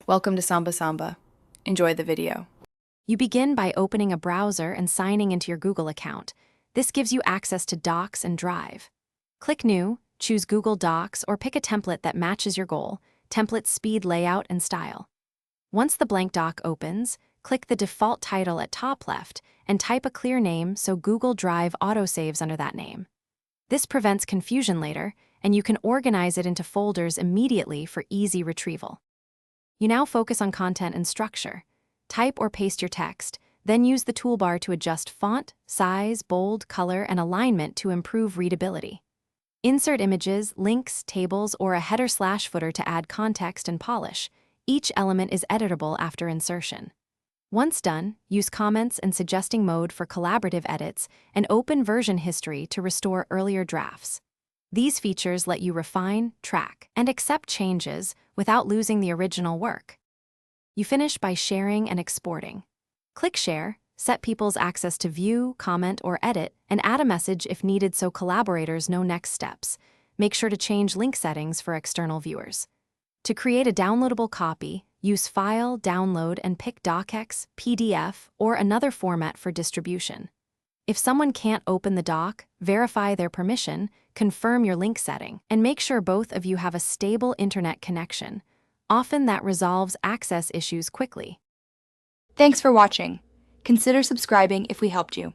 Welcome to Samba Samba. Enjoy the video. You begin by opening a browser and signing into your Google account. This gives you access to Docs and Drive. Click New, choose Google Docs, or pick a template that matches your goal, template speed, layout, and style. Once the blank doc opens, click the default title at top left and type a clear name so Google Drive autosaves under that name. This prevents confusion later, and you can organize it into folders immediately for easy retrieval. You now focus on content and structure. Type or paste your text, then use the toolbar to adjust font, size, bold, color, and alignment to improve readability. Insert images, links, tables, or a header/footer to add context and polish. Each element is editable after insertion. Once done, use comments and suggesting mode for collaborative edits and open version history to restore earlier drafts. These features let you refine, track, and accept changes without losing the original work. You finish by sharing and exporting. Click Share, set people's access to view, comment, or edit, and add a message if needed so collaborators know next steps. Make sure to change link settings for external viewers. To create a downloadable copy, use File, Download, and pick DocX, PDF, or another format for distribution. If someone can't open the doc, verify their permission, confirm your link setting, and make sure both of you have a stable internet connection. Often that resolves access issues quickly. Thanks for watching. Consider subscribing if we helped you.